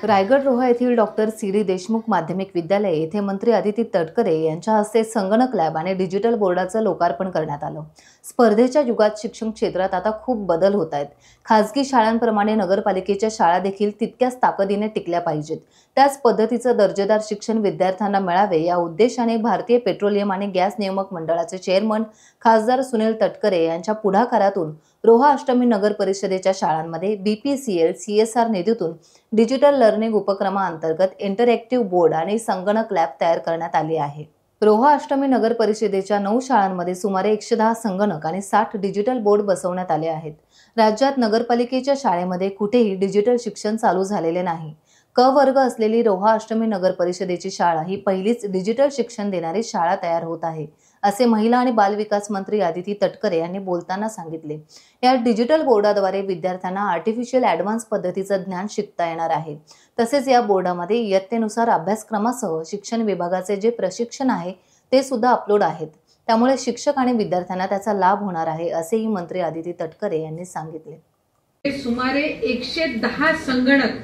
रायगड रोहा येथील doctor CD. Deshmukh माध्यमिक विद्यालय येथे मंत्री अदिती तटकरे यांच्या हस्ते संगणक लॅब आणि डिजिटल बोर्डाचं लोकार्पण करण्यात आलं। स्पर्धेच्या युगात शिक्षण क्षेत्रात आता खूप बदल होत आहेत। खासगी शाळांप्रमाणे नगरपालिकेच्या शाळा देखील तितक्याच ताकदीने टिकल्या पाहिजेत। त्याच पद्धतीचं दर्जेदार शिक्षण विद्यार्थ्यांना मिळावे या उद्देशाने भारतीय पेट्रोलियम आणि गॅस नियामक मंडळाचे चेअरमन खासदार सुनील तटकरे यांच्या पुढाकारातून रोहा अष्टमी नगर परिषदेच्या शाळांमध्ये BPCL CSR निधीतून डिजिटल लर्निंग उपक्रमाअंतर्गत इंटरॅक्टिव्ह बोर्ड आणि संगणक लॅब तयार करण्यात आली आहे। रोहा अष्टमी नगर परिषदेच्या 9 शाळांमध्ये सुमारे 110 संगणक आणि 60 डिजिटल बोर्ड बसवण्यात आले आहेत। राज्यात नगरपालिकेच्या शाळेमध्ये कुठेही डिजिटल शिक्षण चालू झालेले नाही। क वर्ग असलेली रोहा अष्टमी नगर परिषदेची शाळा ही पहिलीच डिजिटल शिक्षण देणारी शाळा तयार होत आहे, असे महिला आणि बाल विकास मंत्री अदिती तटकरे यांनी बोलताना सांगितले। या डिजिटल बोर्डाद्वारे विद्यार्थ्यांना आर्टिफिशियल ॲडव्हान्स पद्धतीचं ज्ञान शिकता येणार आहे। तसेच या बोर्डामध्ये इयत्तेनुसार अभ्यासक्रमासह शिक्षण विभागाचे जे प्रशिक्षण आहे ते सुद्धा अपलोड आहेत। त्यामुळे शिक्षक आणि विद्यार्थ्यांना त्याचा लाभ होणार आहे, असेही मंत्री अदिती तटकरे यांनी सांगितले। सुमारे 110 संगणक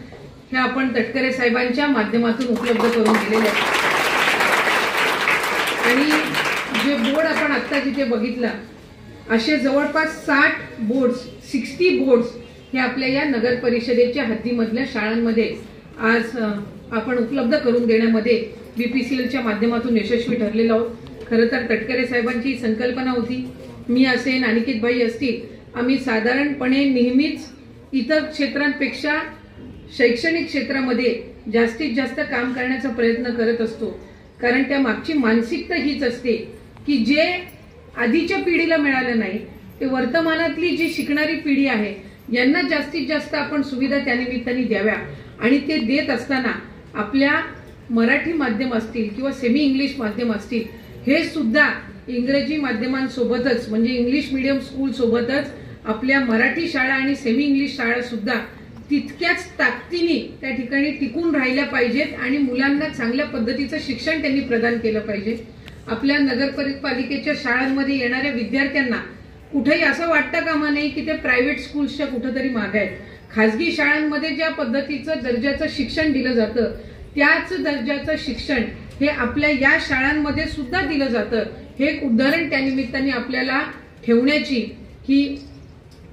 हे आपण तटकरे साहेबांच्या माध्यमातून उपलब्ध करून दिलेले आहेत आणि जे बोर्ड आपण आता जिथे बघितलं असे जवळपास 60 बोर्ड्स हे आपल्या या नगर परिषदेच्या हद्दीमधल्या शाळांमध्ये आज आपण उपलब्ध करून देण्यामध्ये BPCLच्या माध्यमातून यशस्वी ठरलेलो आहोत। खरं तर तटकरे साहेबांची संकल्पना होती, मी असेन, अनिकेत भाई असतील, आम्ही साधारणपणे नेहमीच इतर क्षेत्रांपेक्षा शैक्षणिक क्षेत्रामध्ये जास्तीत जास्त काम करण्याचा प्रयत्न करत असतो, कारण त्या मागची मानसिकता हीच असते की जे आधीच्या पिढीला मिळालं नाही ते वर्तमानातली जी शिकणारी पिढी आहे यांना जास्तीत जास्त आपण सुविधा त्यानिमित्ताने द्याव्या। आणि ते देत असताना आपल्या मराठी माध्यम असतील किंवा सेमी इंग्लिश माध्यम असतील हे सुद्धा इंग्रजी माध्यमांसोबतच म्हणजे इंग्लिश मीडियम स्कूल सोबतच आपल्या मराठी शाळा आणि सेमी इंग्लिश शाळा सुद्धा तितक्याच ताकदीने त्या ठिकाणी टिकून राहिल्या पाहिजेत आणि मुलांना चांगल्या पद्धतीचं शिक्षण त्यांनी प्रदान केलं पाहिजे। आपल्या नगरपालिकेच्या शाळांमध्ये येणाऱ्या विद्यार्थ्यांना कुठेही असं वाटतं कामा नाही की ते प्रायव्हेट स्कूल्सच्या कुठेतरी मागे आहेत। खासगी शाळांमध्ये ज्या पद्धतीचं दर्जाचं शिक्षण दिलं जातं त्याच दर्जाचं शिक्षण हे आपल्या या शाळांमध्ये सुद्धा दिलं जातं। हे एक उदाहरण त्यानिमित्ताने आपल्याला ठेवण्याची ही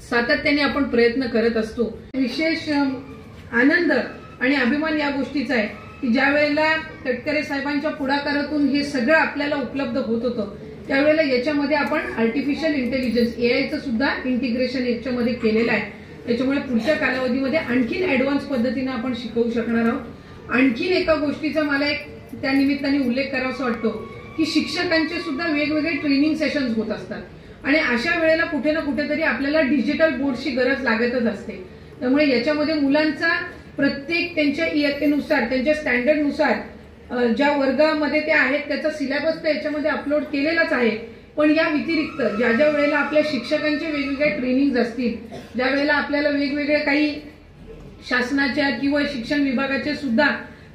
सातत्याने आपण प्रयत्न करत असतो। विशेष आनंद आणि अभिमान या गोष्टीचा आहे की ज्या वेळेला तटकरे साहेबांच्या पुढाकारातून हे सगळं आपल्याला उपलब्ध होत होतं त्यावेळेला याच्यामध्ये आपण आर्टिफिशियल इंटेलिजन्स AIचं सुद्धा इंटिग्रेशन याच्यामध्ये केलेलं आहे। त्याच्यामुळे पुढच्या कालावधीमध्ये आणखीन ॲडव्हान्स पद्धतीने आपण शिकवू शकणार आहोत। आणखीन एका गोष्टीचा मला एक त्या निमित्ताने उल्लेख करावासा वाटतो की शिक्षकांचे सुद्धा वेगवेगळे ट्रेनिंग सेशन्स होत असतात आणि अशा वेळेला कुठे ना कुठेतरी आपल्याला डिजिटल बोर्डची गरज लागतच असते। त्यामुळे याच्यामध्ये मुलांचा प्रत्येक त्यांच्या इयत्तेनुसार त्यांच्या स्टँडर्डनुसार ज्या वर्गामध्ये ते आहेत त्याचा सिलेबस तर याच्यामध्ये अपलोड केलेलाच आहे, पण या व्यतिरिक्त ज्या ज्या वेळेला आपल्या शिक्षकांचे वेगवेगळे ट्रेनिंग असतील, ज्या वेळेला आपल्याला वेगवेगळे काही शासनाच्या किंवा शिक्षण विभागाचे सुद्धा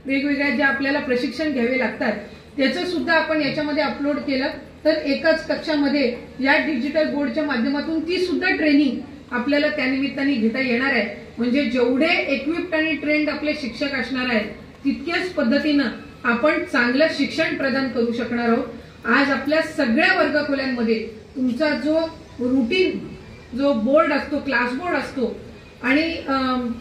वेगवेगळ्या ज्या आपल्याला प्रशिक्षण घ्यावे लागतात त्याचं सुद्धा आपण याच्यामध्ये अपलोड केलं तर एकाच कक्षामध्ये या डिजिटल बोर्डच्या माध्यमातून ती सुद्धा ट्रेनिंग आपल्याला त्यानिमित्ताने घेता येणार आहे। म्हणजे जेवढे इक्विप्ड आणि ट्रेंड आपले शिक्षक असणार आहेत तितक्याच पद्धतीनं आपण चांगलं शिक्षण प्रदान करू शकणार आहोत। आज आपल्या सगळ्या वर्गखोल्यांमध्ये तुमचा जो रुटीन जो बोर्ड असतो क्लास बोर्ड असतो आणि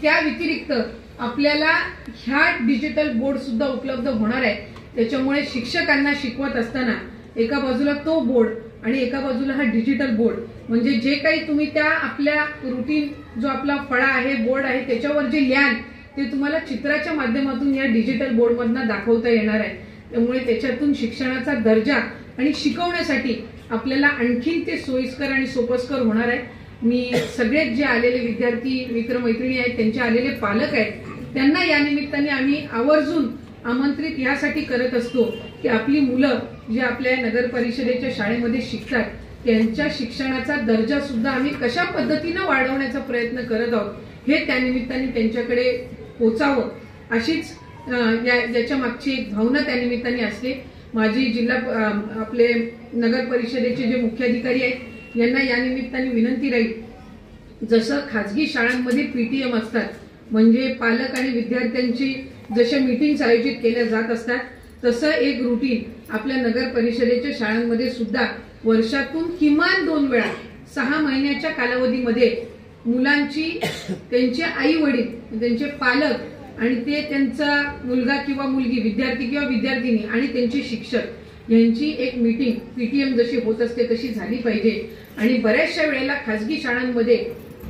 त्या व्यतिरिक्त आपल्याला ह्या डिजिटल बोर्ड सुद्धा उपलब्ध होणार आहे। त्याच्यामुळे शिक्षकांना शिकवत असताना एका बाजूला तो बोर्ड आणि एका बाजूला हा डिजिटल बोर्ड म्हणजे जे काही तुम्ही त्या आपल्या रुटीन जो आपला फळा आहे बोर्ड आहे त्याच्यावर जे लिहाल ते तुम्हाला चित्राच्या माध्यमातून या डिजिटल बोर्डमधून दाखवता येणार आहे। त्यामुळे त्याच्यातून शिक्षणाचा दर्जा आणि शिकवण्यासाठी आपल्याला आणखीन ते सोयीस्कर आणि सोपस्कर होणार आहे। मी सगळेच जे आलेले विद्यार्थी मित्रमैत्रिणी आहेत त्यांचे आलेले पालक आहेत त्यांना या निमित्ताने आम्ही आवर्जून आमंत्रित यासाठी करत असतो की आपली मुलं जे आपल्या नगर परिषदेच्या शाळेमध्ये शिकतात त्यांच्या शिक्षणाचा दर्जा सुद्धा आम्ही कशा पद्धतीने वाढवण्याचा प्रयत्न करत आहोत हे त्यानिमित्ताने त्यांच्याकडे पोचावं अशीच याच्या मागची एक भावना त्यानिमित्ताने असते। माझी जिल्हा आपले नगर परिषदेचे जे मुख्याधिकारी आहेत यांना या निमित्ताने विनंती राहील, जसं खाजगी शाळांमध्ये PTM असतात म्हणजे पालक आणि विद्यार्थ्यांची जशा मीटिंग्स आयोजित केल्या जात असतात तसं एक रुटीन आपल्या नगर परिषदेच्या शाळांमध्ये सुद्धा वर्षातून किमान 2 वेळा 6 महिन्याच्या कालावधीमध्ये मुलांची त्यांचे आई वडील त्यांचे पालक आणि ते त्यांचा मुलगा किंवा मुलगी विद्यार्थी किंवा विद्यार्थिनी आणि त्यांचे शिक्षक यांची एक मीटिंग पीटीएम जशी होत असते तशी झाली पाहिजे। आणि बऱ्याचशा वेळेला खासगी शाळांमध्ये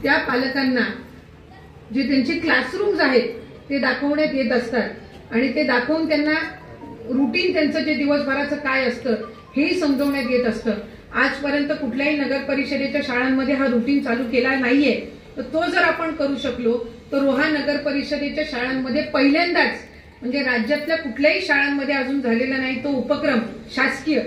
त्या पालकांना जे त्यांचे क्लासरूम्स आहेत ते दाखवण्यात येत असतात आणि ते दाखवून त्यांना रुटीन त्यांचं जे दिवसभराचं काय असतं हेही समजवण्यात येत असतं। आजपर्यंत कुठल्याही नगर परिषदेच्या शाळांमध्ये हा रुटीन चालू केला नाहीये, तर तो जर आपण करू शकलो तर रोहा नगर परिषदेच्या शाळांमध्ये पहिल्यांदाच म्हणजे राज्यातल्या कुठल्याही शाळांमध्ये अजून झालेला नाही तो उपक्रम शासकीय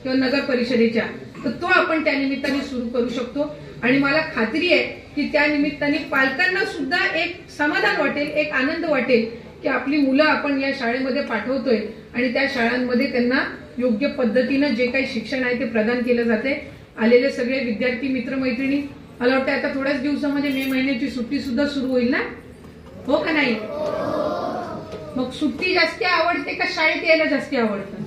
किंवा नगर परिषदेच्या, तर तो आपण त्या निमित्ताने सुरू करू शकतो। आणि मला खात्री आहे की त्या निमित्ताने पालकांना सुद्धा एक समाधान वाटेल, एक आनंद वाटेल की आपली मुलं आपण या शाळेमध्ये पाठवतोय आणि त्या शाळांमध्ये त्यांना योग्य पद्धतीनं जे काही शिक्षण आहे ते प्रदान केलं जाते। आलेले सगळे विद्यार्थी मित्रमैत्रिणी, मला वाटतं आता थोड्याच दिवसामध्ये मे महिन्याची सुट्टी सुद्धा सुरू होईल ना, हो का नाही? मग सुट्टी जास्ती आवडते का शाळेत यायला जास्ती आवडतं?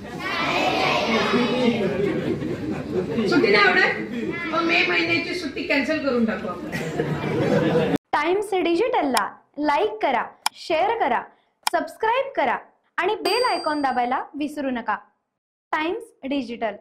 सुट्टी नाही आवडत? मग मे महिन्याची सुट्टी कॅन्सल करून टाकू आपण। टाइम्स डिजिटलला लाईक करा, शेअर करा, सबस्क्राईब करा आणि बेल आयकॉन दाबायला विसरू नका। Times digital.